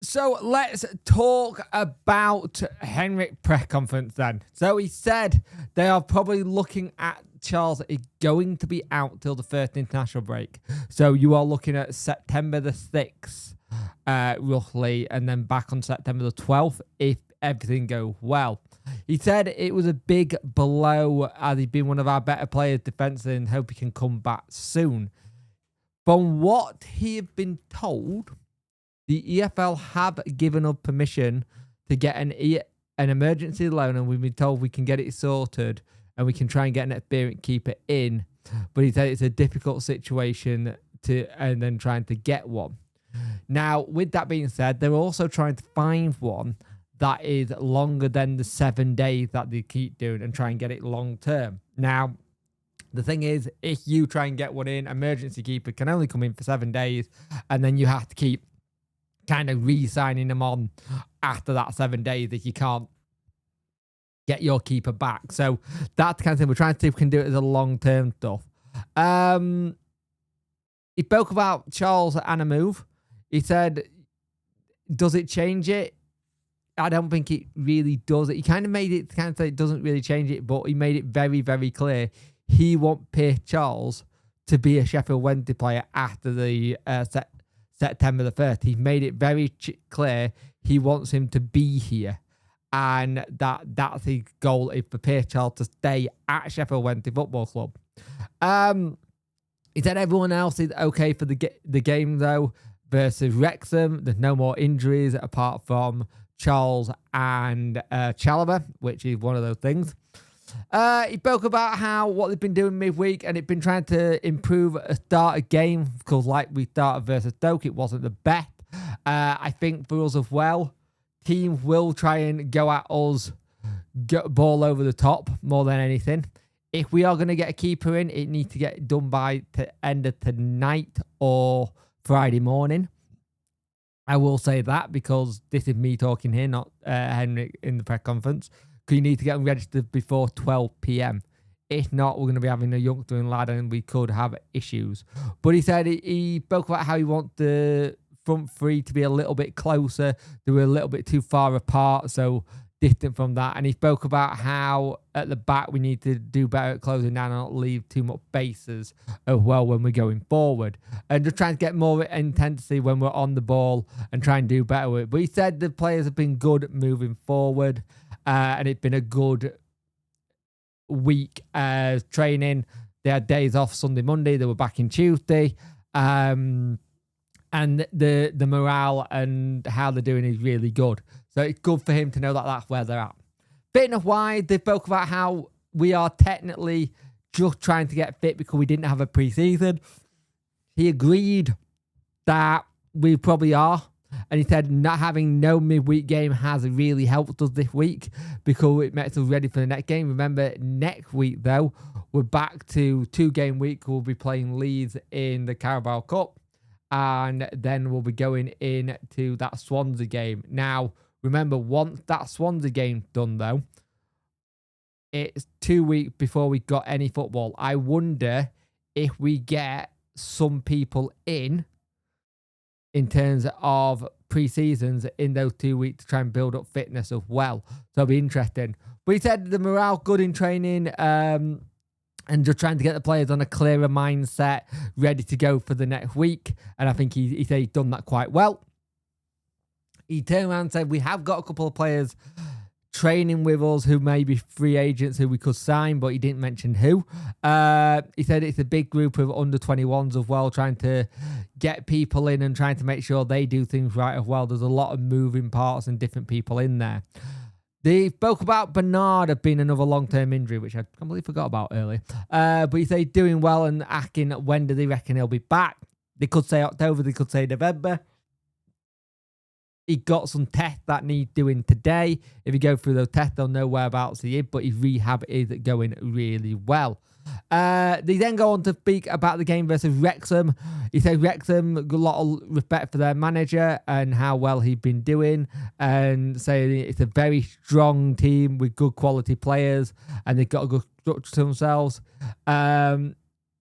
So let's talk about Henrik press conference then. So he said they are probably looking at Charles is going to be out till the first international break. So you are looking at September the 6th, roughly, and then back on September the 12th if everything goes well. He said it was a big blow as he's been one of our better players defensively and hope he can come back soon. From what he had been told, the EFL have given us permission to get an emergency loan, and we've been told we can get it sorted and we can try and get an experienced keeper in. But he said it's a difficult situation and then trying to get one. Now, with that being said, they're also trying to find one that is longer than the 7 days that they keep doing and try and get it long term. Now, the thing is, if you try and get one in, emergency keeper can only come in for 7 days, and then you have to keep kind of re-signing them on after that 7 days if you can't get your keeper back. So that's the kind of thing we're trying to see if we can do it as a long-term stuff. He spoke about Charles and a move. He said, does it change it? I don't think it really does. He kind of made it kind of say it doesn't really change it, but he made it very, very clear he won't pay Charles to be a Sheffield Wednesday player after the September the 1st. He's made it very clear he wants him to be here, and that's his goal, is to pay Charles to stay at Sheffield Wednesday Football Club. He said everyone else is okay for the game though versus Wrexham. There's no more injuries apart from Charles and Chalobah, which is one of those things. He spoke about what they've been doing midweek, and it's been trying to improve a starter game, because like we started versus Stoke, it wasn't the best. I think for us as well, teams will try and go at us, get ball over the top more than anything. If we are going to get a keeper in, it needs to get done by the end of tonight or Friday morning. I will say that because this is me talking here, not Henrik in the press conference. Because you need to get them registered before 12 p.m. If not, we're going to be having a youngster and lad and we could have issues. But he said he spoke about how he wants the front three to be a little bit closer. They were a little bit too far apart, so distant from that. And he spoke about how at the back we need to do better at closing down and not leave too much bases as well when we're going forward. And just trying to get more intensity when we're on the ball and try and do better with it. But he said the players have been good moving forward. And it's been a good week training. They had days off Sunday, Monday. They were back in Tuesday. And the morale and how they're doing is really good. So it's good for him to know that that's where they're at. Fitness-wise, they spoke about how we are technically just trying to get fit because we didn't have a pre-season. He agreed that we probably are. And he said not having no midweek game has really helped us this week because it makes us ready for the next game. Remember, next week, though, we're back to 2-game week. We'll be playing Leeds in the Carabao Cup. And then we'll be going into that Swansea game. Now, remember, once that Swansea game's done, though, it's 2 weeks before we got any football. I wonder if we get some people in terms of pre-seasons in those 2 weeks to try and build up fitness as well. So it'll be interesting. But he said the morale good in training and just trying to get the players on a clearer mindset, ready to go for the next week. And I think he said he's done that quite well. He turned around and said, we have got a couple of players training with us who may be free agents who we could sign, but he didn't mention who. He said it's a big group of under 21s as well, trying to get people in and trying to make sure they do things right as well. There's a lot of moving parts and different people in there. They spoke about Bernard being another long-term injury, which I completely forgot about earlier. But he said doing well and asking when do they reckon he'll be back. They could say October, they could say November. He got some tests that need doing today. If you go through those tests, they'll know whereabouts he is, but his rehab is going really well. They then go on to speak about the game versus Wrexham. He said Wrexham, a lot of respect for their manager and how well he's been doing, and saying it's a very strong team with good quality players and they've got a good structure to themselves.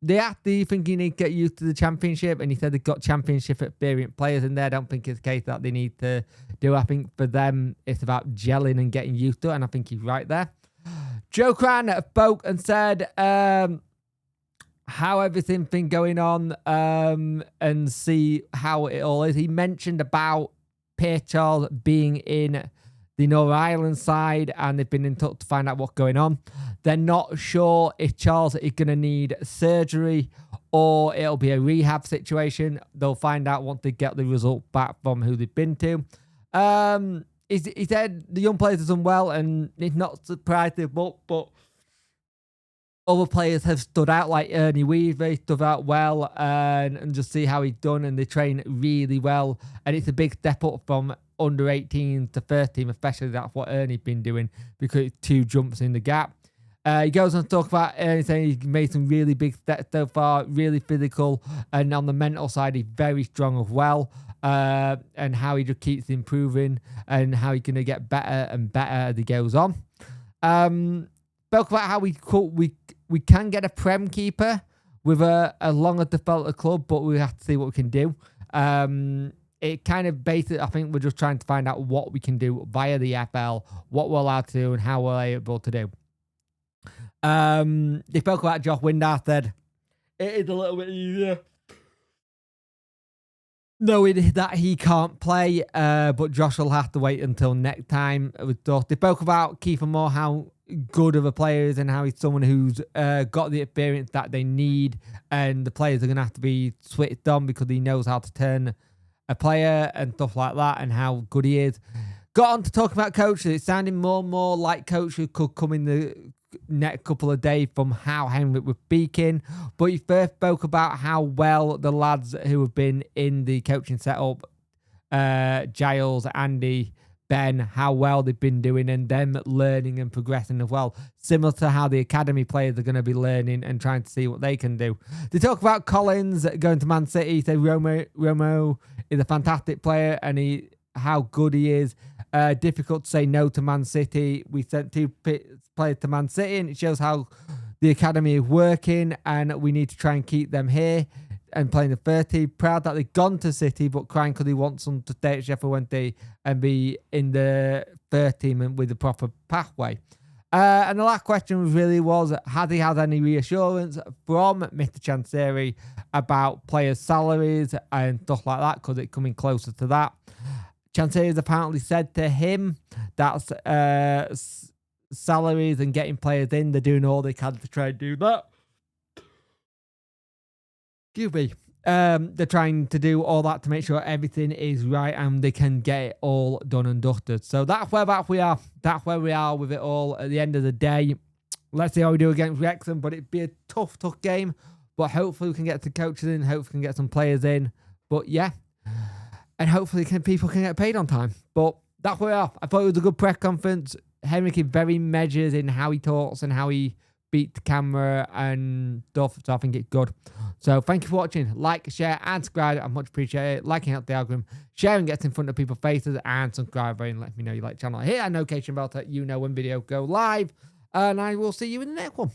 They actually think you need to get used to the championship, and he said they've got championship experienced players in there. I don't think it's the case that they need to do. I think for them, it's about gelling and getting used to it, and I think he's right there. Joe Cran spoke and said how everything's been going on and see how it all is. He mentioned about Pierre Charles being in the Northern Ireland side, and they've been in touch to find out what's going on. They're not sure if Charles is going to need surgery or it'll be a rehab situation. They'll find out once they get the result back from who they've been to. He said the young players have done well, and he's not surprised they've booked, but other players have stood out, like Ernie Weaver stood out well, and just see how he's done, and they train really well. And it's a big step up from under 18 to first team, especially that's what Ernie's been doing, because it's 2 jumps in the gap. He goes on to talk about Ernie saying he's made some really big steps so far, really physical, and on the mental side, he's very strong as well, and how he just keeps improving and how he's going to get better and better as he goes on. Spoke about how we can get a Prem keeper with a longer developed club, but we have to see what we can do. It kind of basically, I think we're just trying to find out what we can do via the FL, what we're allowed to do, and how we're able to do. They spoke about Josh Windar, said it is a little bit easier knowing that he can't play, but Josh will have to wait until next time. They spoke about Kiefer Moore, how good of a player is and how he's someone who's got the experience that they need, and the players are going to have to be switched on because he knows how to turn a player and stuff like that, and how good he is. Got on to talk about coaches. It's sounding more and more like coaches could come in the next couple of days from how Henrik was speaking, but he first spoke about how well the lads who have been in the coaching setup, Giles, Andy, Ben, how well they've been doing, and them learning and progressing as well, similar to how the academy players are going to be learning and trying to see what they can do. They talk about Collins going to Man City. He said Romo is a fantastic player, and how good he is. Difficult to say no to Man City. We sent 2 players to Man City, and it shows how the academy is working, and we need to try and keep them here and playing the first team. Proud that they've gone to City, but crying because he wants them to stay at Sheffield Wednesday and be in the first team and with the proper pathway. And the last question really was, has he had any reassurance from Mr. Chansiri about players' salaries and stuff like that? Because it's coming closer to that. Chansiri has apparently said to him that salaries and getting players in, they're doing all they can to try and do that. Excuse me. They're trying to do all that to make sure everything is right and they can get it all done and dusted. So that's where we are. That's where we are with it all at the end of the day. Let's see how we do against Wrexham, but it'd be a tough game. But hopefully we can get the coaches in, hopefully we can get some players in. But yeah, and hopefully people can get paid on time. But that's where we are. I thought it was a good press conference. Henrik is very measured in how he talks and how he beats the camera and stuff. So I think it's good. So thank you for watching. Like, share, and subscribe. I much appreciate it. Liking helps the algorithm. Sharing gets in front of people's faces, and subscribe and let me know you like the channel. Hit that notification bell so you know when videos go live. And I will see you in the next one.